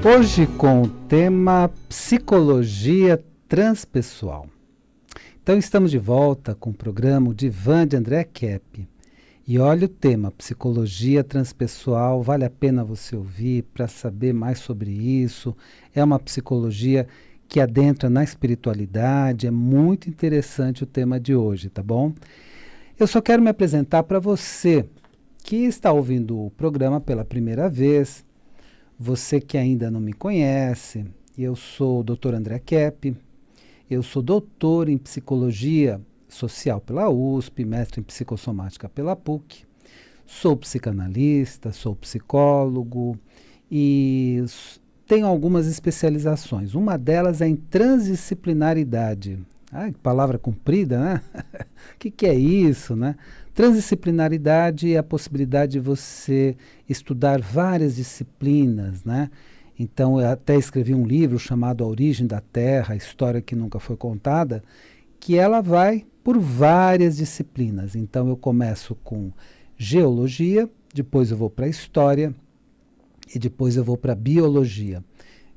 Hoje com o tema Psicologia Transpessoal. Então estamos de volta com o programa O Divã de André Kepp. E olha o tema, Psicologia Transpessoal, vale a pena você ouvir para saber mais sobre isso. É uma psicologia que adentra na espiritualidade, é muito interessante o tema de hoje, tá bom? Eu só quero me apresentar para você que está ouvindo o programa pela primeira vez, você que ainda não me conhece. Eu sou o Dr. André Kepp, eu sou doutor em Psicologia Social pela USP, mestre em Psicossomática pela PUC, sou psicanalista, sou psicólogo e tenho algumas especializações. Uma delas é em transdisciplinaridade. Ai, que palavra comprida, né? O que é isso, né? Transdisciplinaridade é a possibilidade de você estudar várias disciplinas, né? Então, eu até escrevi um livro chamado A Origem da Terra, a História que Nunca Foi Contada, que ela vai por várias disciplinas. Então, eu começo com geologia, depois eu vou para a história e depois eu vou para a biologia.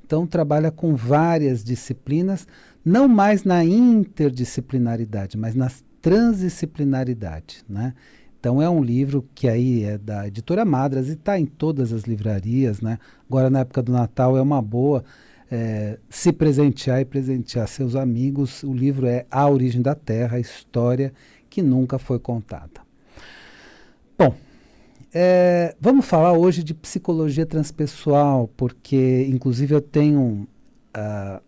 Então, trabalha com várias disciplinas, não mais na interdisciplinaridade, mas na transdisciplinaridade, né? Então, é um livro que aí é da editora Madras e está em todas as livrarias, né? Agora, na época do Natal, é uma boa se presentear e presentear seus amigos. O livro é A Origem da Terra, a História que Nunca Foi Contada. Bom, vamos falar hoje de psicologia transpessoal, porque, inclusive, eu tenho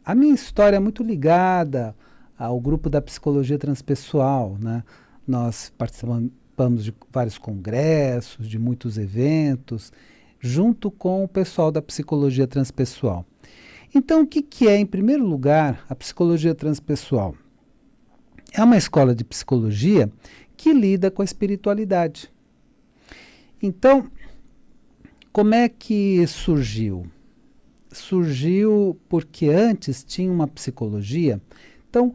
a minha história é muito ligada ao grupo da psicologia transpessoal, né? Nós participamos de vários congressos, de muitos eventos, junto com o pessoal da psicologia transpessoal. Então, o que é, em primeiro lugar, a psicologia transpessoal? É uma escola de psicologia que lida com a espiritualidade. Então, como é que surgiu? Surgiu porque antes tinha uma psicologia. Então,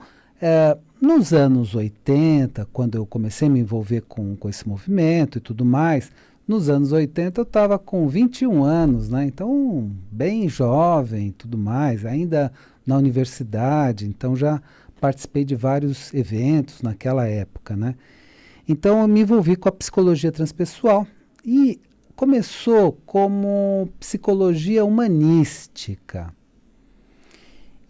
nos anos 80, quando eu comecei a me envolver com esse movimento e tudo mais, nos anos 80 eu estava com 21 anos, né? Então, bem jovem e tudo mais, ainda na universidade, então já participei de vários eventos naquela época, né? Então, eu me envolvi com a psicologia transpessoal e começou como psicologia humanística.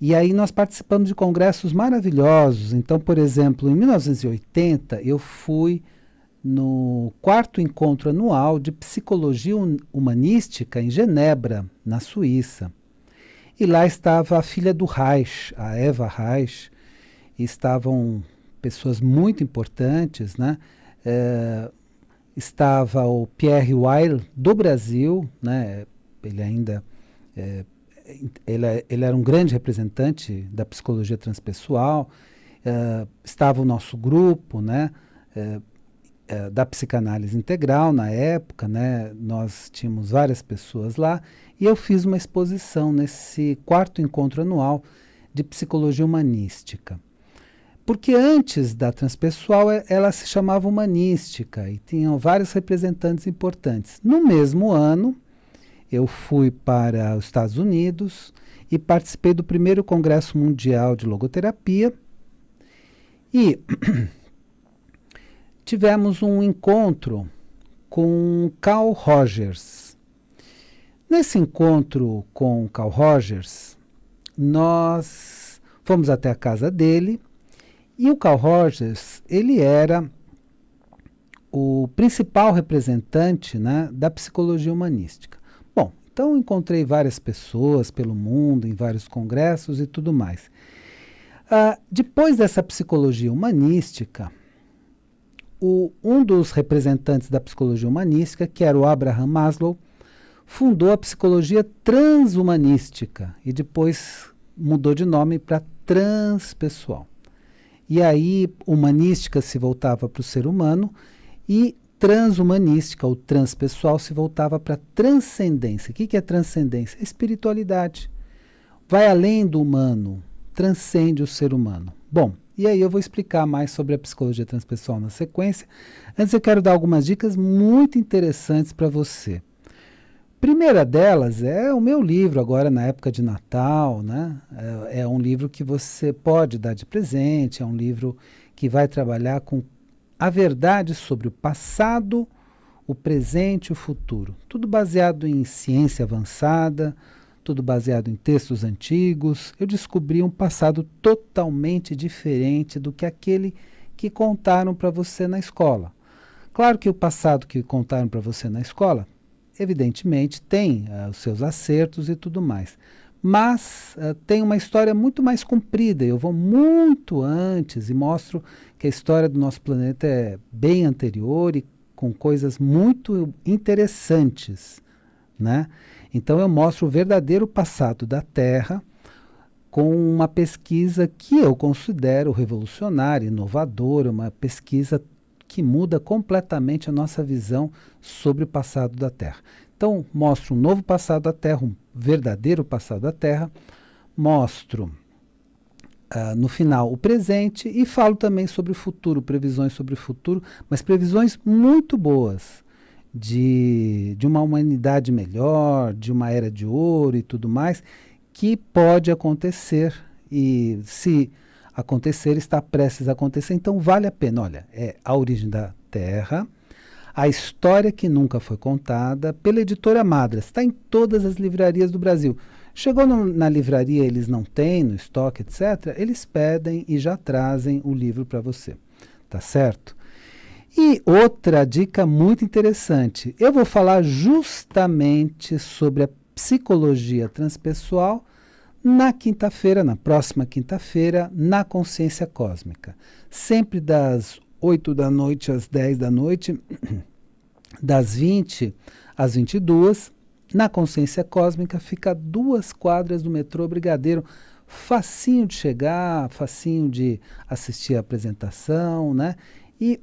E aí nós participamos de congressos maravilhosos. Então, por exemplo, em 1980, eu fui no 4º encontro anual de psicologia humanística em Genebra, na Suíça. E lá estava a filha do Reich, a Eva Reich, e estavam pessoas muito importantes, né? Estava o Pierre Weil, do Brasil, né? Ele ainda ele era um grande representante da psicologia transpessoal. Estava o nosso grupo, né? Da psicanálise integral na época, né? Nós tínhamos várias pessoas lá e eu fiz uma exposição nesse 4º encontro anual de psicologia humanística. Porque antes da transpessoal ela se chamava humanística e tinham vários representantes importantes. No mesmo ano, eu fui para os Estados Unidos e participei do primeiro Congresso Mundial de Logoterapia e tivemos um encontro com Carl Rogers. Nesse encontro com Carl Rogers, nós fomos até a casa dele e o Carl Rogers, ele era o principal representante, né, da psicologia humanística. Bom, então encontrei várias pessoas pelo mundo, em vários congressos e tudo mais. Depois dessa psicologia humanística, um dos representantes da psicologia humanística, que era o Abraham Maslow, fundou a psicologia transhumanística e depois mudou de nome para transpessoal. E aí, humanística se voltava para o ser humano e transhumanística, ou transpessoal, se voltava para transcendência. O que é transcendência? Espiritualidade. Vai além do humano, transcende o ser humano. Bom, e aí eu vou explicar mais sobre a psicologia transpessoal na sequência. Antes eu quero dar algumas dicas muito interessantes para você. primeira delas é o meu livro, agora na época de Natal, né? É um livro que você pode dar de presente, é um livro que vai trabalhar com a verdade sobre o passado, o presente e o futuro. Tudo baseado em ciência avançada, tudo baseado em textos antigos. Eu descobri um passado totalmente diferente do que aquele que contaram para você na escola. Claro que o passado que contaram para você na escola, evidentemente, tem os seus acertos e tudo mais. Mas tem uma história muito mais comprida. Eu vou muito antes e mostro que a história do nosso planeta é bem anterior e com coisas muito interessantes, né? Então eu mostro o verdadeiro passado da Terra com uma pesquisa que eu considero revolucionária, inovadora, uma pesquisa que muda completamente a nossa visão sobre o passado da Terra. Então, mostro um novo passado da Terra, um verdadeiro passado da Terra, mostro no final o presente e falo também sobre o futuro, previsões sobre o futuro, mas previsões muito boas de uma humanidade melhor, de uma era de ouro e tudo mais, que pode acontecer e se acontecer, está prestes a acontecer, então vale a pena. Olha, é A Origem da Terra, a história que nunca foi contada, pela editora Madras, está em todas as livrarias do Brasil. Chegou na livraria, eles não têm no estoque, etc., eles pedem e já trazem o livro para você, tá certo? E outra dica muito interessante, eu vou falar justamente sobre a psicologia transpessoal na quinta-feira, na próxima quinta-feira, na Consciência Cósmica. Sempre das 8 da noite às 10 da noite, das 20 às 22, na Consciência Cósmica, fica a 2 quadras do metrô Brigadeiro. Facinho de chegar, facinho de assistir a apresentação, né? E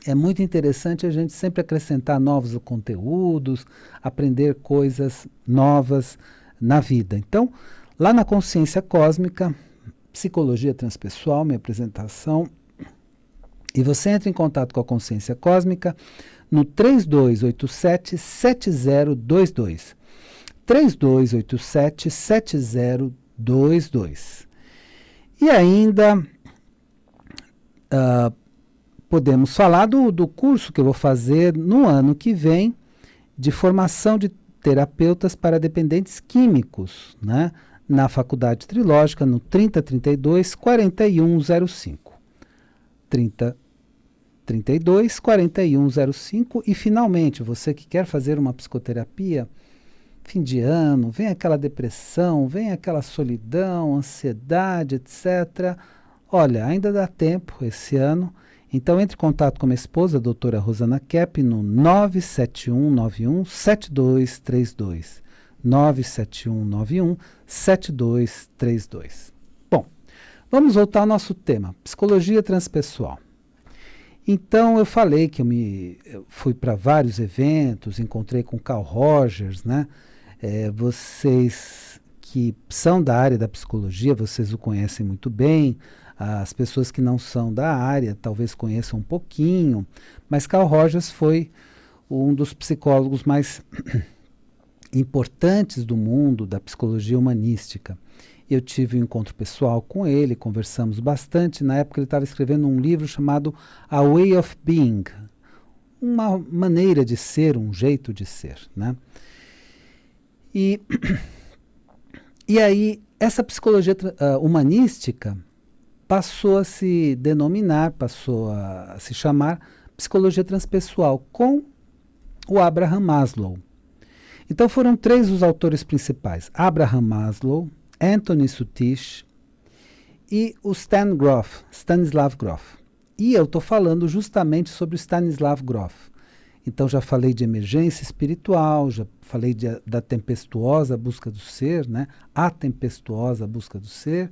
é muito interessante a gente sempre acrescentar novos conteúdos, aprender coisas novas na vida. Então, lá na Consciência Cósmica, Psicologia Transpessoal, minha apresentação, e você entra em contato com a Consciência Cósmica no 3287-7022. 3287-7022. E ainda podemos falar do curso que eu vou fazer no ano que vem de formação de terapeutas para dependentes químicos, né? Na Faculdade Trilógica, no 3032-4105. 3032-4105. E, finalmente, você que quer fazer uma psicoterapia, fim de ano, vem aquela depressão, vem aquela solidão, ansiedade, etc. Olha, ainda dá tempo esse ano. Então, entre em contato com a minha esposa, a doutora Rosana Kepp, no 97191-7232. 97191-7232. Bom, vamos voltar ao nosso tema, psicologia transpessoal. Então, eu falei que eu fui para vários eventos, encontrei com Carl Rogers, né? Vocês que são da área da psicologia, vocês o conhecem muito bem. As pessoas que não são da área talvez conheçam um pouquinho, mas Carl Rogers foi um dos psicólogos mais importantes do mundo da psicologia humanística. Eu tive um encontro pessoal com ele, conversamos bastante. Na época ele estava escrevendo um livro chamado A Way of Being, uma maneira de ser, um jeito de ser, né? E aí essa psicologia humanística passou a se denominar, passou a se chamar psicologia transpessoal, com o Abraham Maslow. Então foram 3 os autores principais: Abraham Maslow, Anthony Suttish e o Stanislav Grof. E eu estou falando justamente sobre o Stanislav Grof. Então já falei de emergência espiritual, já falei da tempestuosa busca do ser, né? A tempestuosa busca do ser,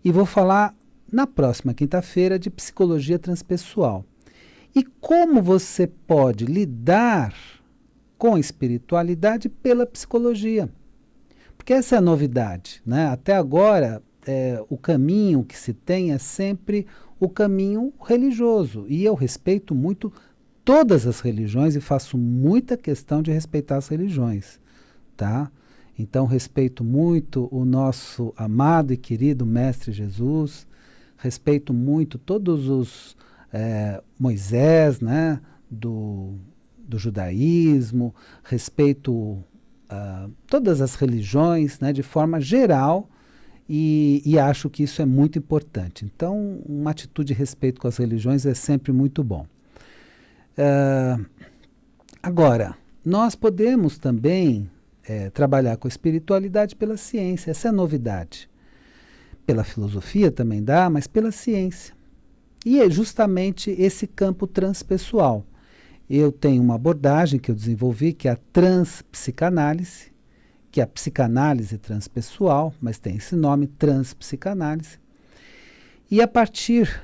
e vou falar na próxima quinta-feira de psicologia transpessoal. E como você pode lidar com a espiritualidade pela psicologia. Porque essa é a novidade, né? Até agora, o caminho que se tem é sempre o caminho religioso. E eu respeito muito todas as religiões e faço muita questão de respeitar as religiões, tá? Então, respeito muito o nosso amado e querido Mestre Jesus, respeito muito todos os Moisés, né, do judaísmo, respeito todas as religiões, né, de forma geral, e acho que isso é muito importante. Então, uma atitude de respeito com as religiões é sempre muito bom. Agora, nós podemos também trabalhar com a espiritualidade pela ciência, essa é a novidade. Pela filosofia também dá, mas pela ciência. E é justamente esse campo transpessoal. Eu tenho uma abordagem que eu desenvolvi, que é a transpsicanálise, que é a psicanálise transpessoal, mas tem esse nome, transpsicanálise. E a partir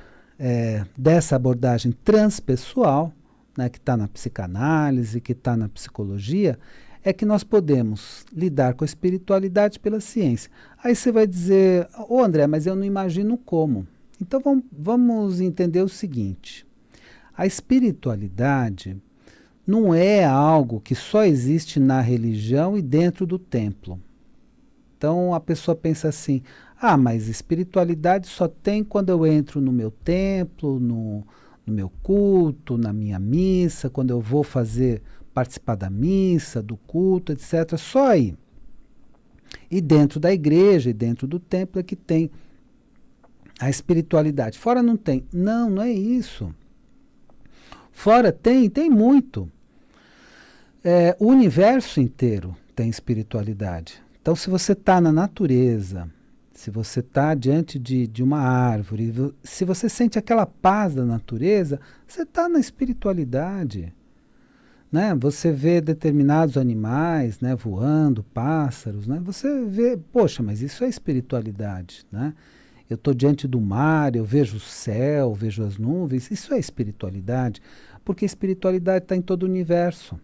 dessa abordagem transpessoal, né, que está na psicanálise, que está na psicologia, é que nós podemos lidar com a espiritualidade pela ciência. Aí você vai dizer, ô André, mas eu não imagino como. Então vamos entender o seguinte, a espiritualidade não é algo que só existe na religião e dentro do templo. Então a pessoa pensa assim, mas espiritualidade só tem quando eu entro no meu templo, no meu culto, na minha missa, quando eu vou participar da missa, do culto, etc. Só aí. E dentro da igreja e dentro do templo é que tem a espiritualidade. Fora não tem. Não, não é isso. Fora tem muito. O universo inteiro tem espiritualidade. Então, se você está na natureza, se você está diante de uma árvore, se você sente aquela paz da natureza, você está na espiritualidade. Né? Você vê determinados animais, né, voando, pássaros, né? Você vê, poxa, mas isso é espiritualidade. Né? Eu estou diante do mar, eu vejo o céu, vejo as nuvens, isso é espiritualidade, porque a espiritualidade está em todo o universo.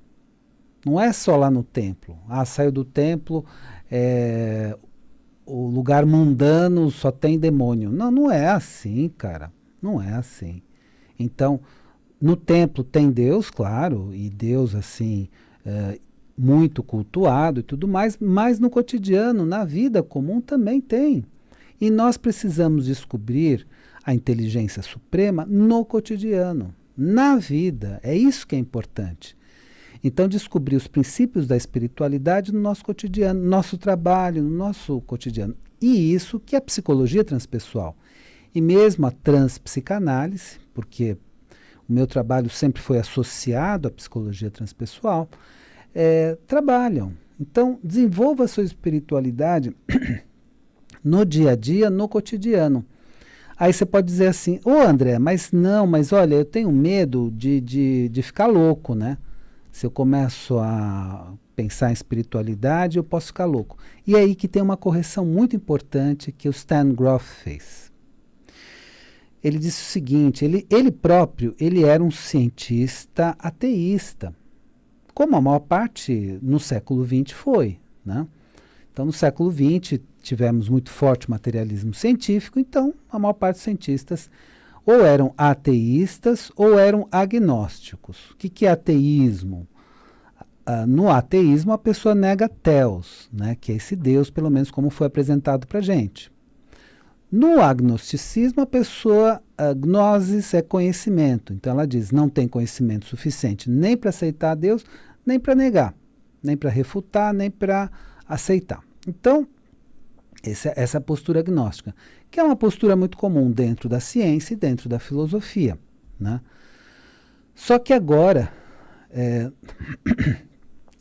Não é só lá no templo. Saiu do templo, o lugar mundano só tem demônio. Não, não é assim, cara. Não é assim. Então, no templo tem Deus, claro, e Deus, assim, muito cultuado e tudo mais, mas no cotidiano, na vida comum também tem. E nós precisamos descobrir a inteligência suprema no cotidiano, na vida. É isso que é importante. Então, descobrir os princípios da espiritualidade no nosso cotidiano, no nosso trabalho, no nosso cotidiano. E isso que é a psicologia transpessoal. E mesmo a transpsicanálise, porque o meu trabalho sempre foi associado à psicologia transpessoal, trabalham. Então, desenvolva a sua espiritualidade no dia a dia, no cotidiano. Aí você pode dizer assim, André, mas olha, eu tenho medo de ficar louco, né? Se eu começo a pensar em espiritualidade, eu posso ficar louco. E é aí que tem uma correção muito importante que o Stan Grof fez. Ele disse o seguinte, ele próprio, ele era um cientista ateísta, como a maior parte no século XX foi, né? Então, no século XX, tivemos muito forte materialismo científico, então a maior parte dos cientistas ou eram ateístas ou eram agnósticos. O que é ateísmo? No ateísmo, a pessoa nega Theos, né, que é esse Deus, pelo menos como foi apresentado para a gente. No agnosticismo, a gnosis é conhecimento. Então ela diz, não tem conhecimento suficiente nem para aceitar Deus, nem para negar, nem para refutar, nem para aceitar. Então, essa é a postura agnóstica, que é uma postura muito comum dentro da ciência e dentro da filosofia. Né? Só que agora,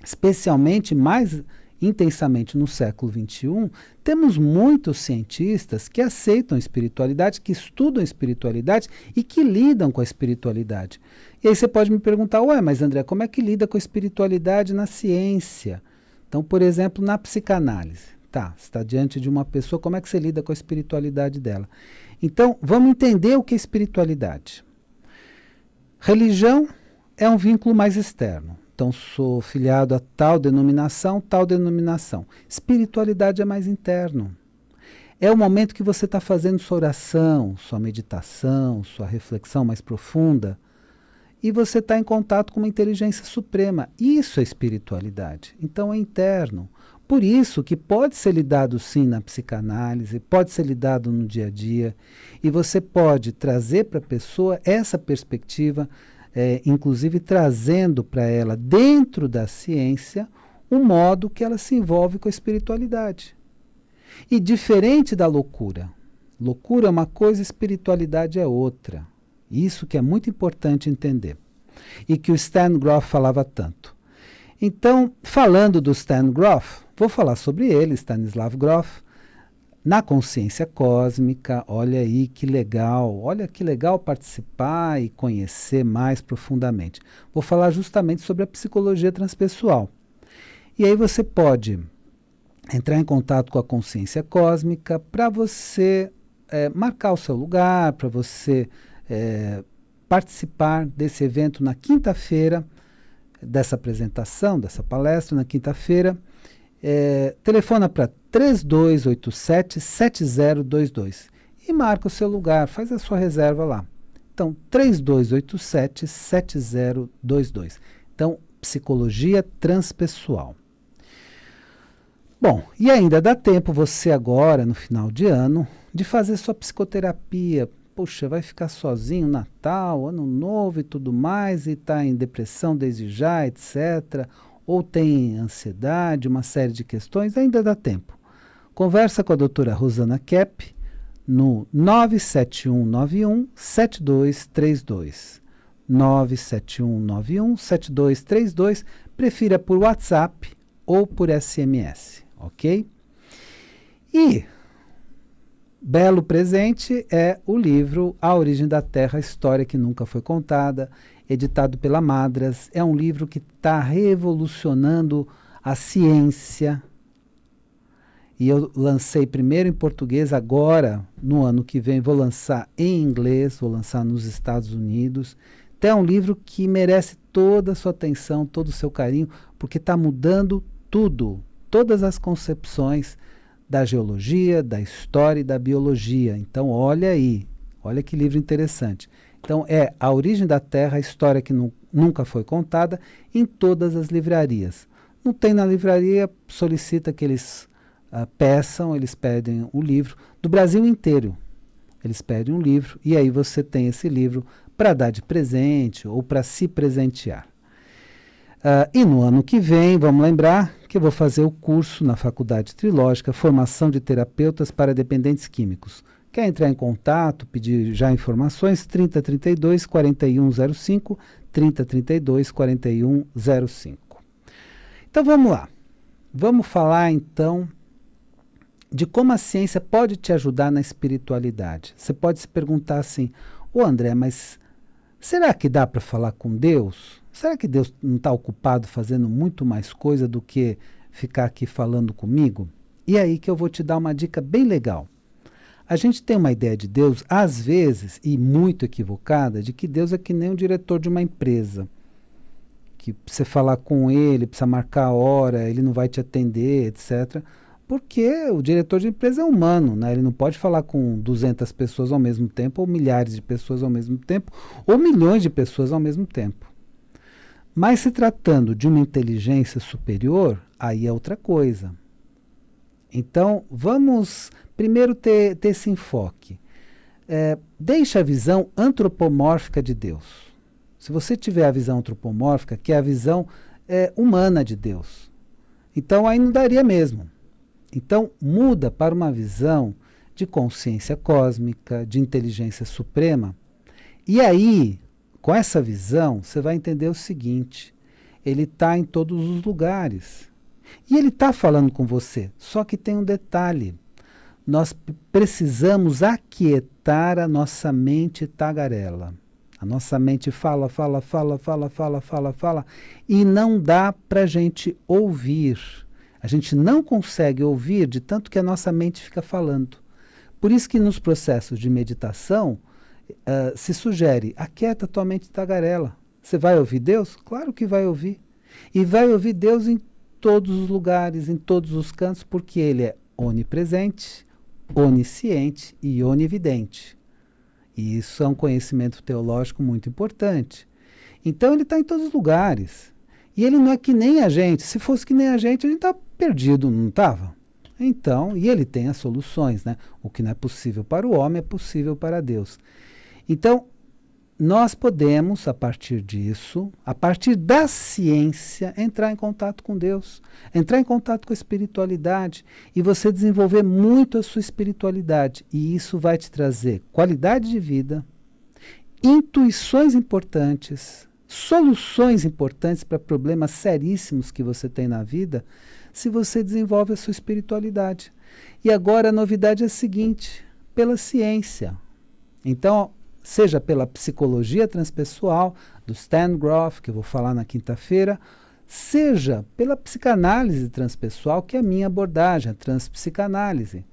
especialmente mais intensamente no século XXI, temos muitos cientistas que aceitam a espiritualidade, que estudam a espiritualidade e que lidam com a espiritualidade. E aí você pode me perguntar, mas André, como é que lida com a espiritualidade na ciência? Então, por exemplo, na psicanálise. Tá, você está diante de uma pessoa, como é que você lida com a espiritualidade dela? Então, vamos entender o que é espiritualidade. Religião é um vínculo mais externo. Então, sou filiado a tal denominação, tal denominação. Espiritualidade é mais interno. É o momento que você está fazendo sua oração, sua meditação, sua reflexão mais profunda. e você está em contato com uma inteligência suprema. Isso é espiritualidade. Então é interno. Por isso que pode ser lidado sim na psicanálise, pode ser lidado no dia a dia, e você pode trazer para a pessoa essa perspectiva, inclusive trazendo para ela, dentro da ciência, o modo que ela se envolve com a espiritualidade. E diferente da loucura. Loucura é uma coisa, espiritualidade é outra. Isso que é muito importante entender. E que o Stan Grof falava tanto. Então, falando do Stan Grof, vou falar sobre ele, Stanislav Grof, na consciência cósmica. Olha aí que legal participar e conhecer mais profundamente. Vou falar justamente sobre a psicologia transpessoal. E aí você pode entrar em contato com a consciência cósmica para você marcar o seu lugar, para você participar desse evento na quinta-feira, dessa apresentação, dessa palestra na quinta-feira. Telefona para 3287-7022 e marca o seu lugar, faz a sua reserva lá. Então, 3287-7022. Então, psicologia transpessoal. Bom, e ainda dá tempo você agora, no final de ano, de fazer sua psicoterapia. Puxa, vai ficar sozinho, Natal, Ano Novo e tudo mais, e está em depressão desde já, etc. Ou tem ansiedade, uma série de questões, ainda dá tempo. Conversa com a doutora Rosana Kepp no 97191-7232. 97191-7232, prefira por WhatsApp ou por SMS, ok? E belo presente é o livro A Origem da Terra, a História que Nunca Foi Contada, editado pela Madras. É um livro que está revolucionando a ciência. E eu lancei primeiro em português, agora, no ano que vem, vou lançar em inglês, vou lançar nos Estados Unidos. Então é um livro que merece toda a sua atenção, todo o seu carinho, porque está mudando tudo, todas as concepções da geologia, da história e da biologia. Então, olha aí, olha que livro interessante. Então, é A Origem da Terra, a História que Nunca Foi Contada, em todas as livrarias. Não tem na livraria, solicita que eles peçam, eles pedem o livro, do Brasil inteiro. Eles pedem um livro, e aí você tem esse livro para dar de presente ou para se presentear. E no ano que vem, vamos lembrar que eu vou fazer o curso na Faculdade Trilógica, Formação de Terapeutas para Dependentes Químicos. Quer entrar em contato, pedir já informações? 3032-4105, 3032-4105. Então vamos lá. Vamos falar então de como a ciência pode te ajudar na espiritualidade. Você pode se perguntar assim, André, mas será que dá para falar com Deus? Será que Deus não está ocupado fazendo muito mais coisa do que ficar aqui falando comigo? E aí que eu vou te dar uma dica bem legal. A gente tem uma ideia de Deus, às vezes, e muito equivocada, de que Deus é que nem o diretor de uma empresa. Que você falar com ele, precisa marcar a hora, ele não vai te atender, etc. Porque o diretor de empresa é humano, né? Ele não pode falar com 200 pessoas ao mesmo tempo, ou milhares de pessoas ao mesmo tempo, ou milhões de pessoas ao mesmo tempo. Mas se tratando de uma inteligência superior, aí é outra coisa. Então, vamos primeiro ter esse enfoque. Deixa a visão antropomórfica de Deus. Se você tiver a visão antropomórfica, que é a visão humana de Deus, então aí não daria mesmo. Então, muda para uma visão de consciência cósmica, de inteligência suprema, e aí, com essa visão, você vai entender o seguinte, ele está em todos os lugares. E ele está falando com você, só que tem um detalhe. Nós precisamos aquietar a nossa mente tagarela. A nossa mente fala, e não dá para a gente ouvir. A gente não consegue ouvir de tanto que a nossa mente fica falando. Por isso que nos processos de meditação, se sugere, aquieta tua mente tagarela. Você vai ouvir Deus? Claro que vai ouvir. E vai ouvir Deus em todos os lugares, em todos os cantos, porque Ele é onipresente, onisciente e onividente. E isso é um conhecimento teológico muito importante. Então ele está em todos os lugares. E ele não é que nem a gente. Se fosse que nem a gente está perdido, não estava? Então, e ele tem as soluções, né? O que não é possível para o homem é possível para Deus. Então, nós podemos, a partir disso, a partir da ciência, entrar em contato com Deus, entrar em contato com a espiritualidade e você desenvolver muito a sua espiritualidade. E isso vai te trazer qualidade de vida, intuições importantes, soluções importantes para problemas seríssimos que você tem na vida, se você desenvolve a sua espiritualidade. E agora a novidade é a seguinte, pela ciência. Então, seja pela psicologia transpessoal, do Stan Grof, que eu vou falar na quinta-feira, seja pela psicanálise transpessoal, que é a minha abordagem, a transpsicanálise,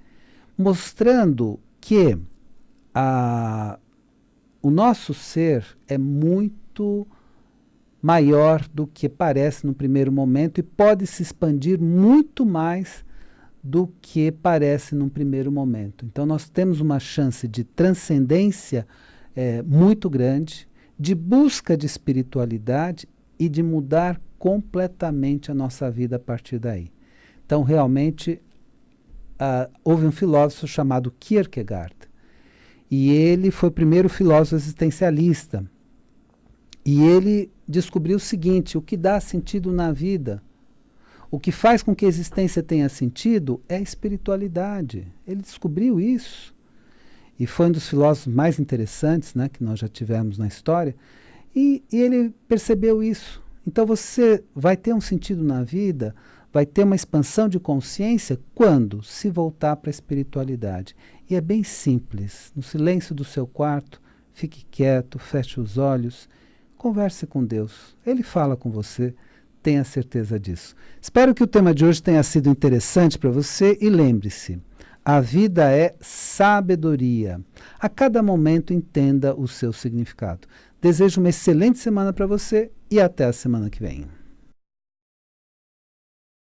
mostrando que o nosso ser é muito maior do que parece no primeiro momento e pode se expandir muito mais do que parece num primeiro momento. Então nós temos uma chance de transcendência muito grande, de busca de espiritualidade e de mudar completamente a nossa vida a partir daí. Então realmente houve um filósofo chamado Kierkegaard, e ele foi o primeiro filósofo existencialista. E ele descobriu o seguinte, o que dá sentido na vida, o que faz com que a existência tenha sentido é a espiritualidade. Ele descobriu isso. E foi um dos filósofos mais interessantes, né, que nós já tivemos na história. E ele percebeu isso. Então você vai ter um sentido na vida, vai ter uma expansão de consciência quando se voltar para a espiritualidade. E é bem simples. No silêncio do seu quarto, fique quieto, feche os olhos, converse com Deus. Ele fala com você, tenha certeza disso. Espero que o tema de hoje tenha sido interessante para você e lembre-se, a vida é sabedoria. A cada momento entenda o seu significado. Desejo uma excelente semana para você e até a semana que vem.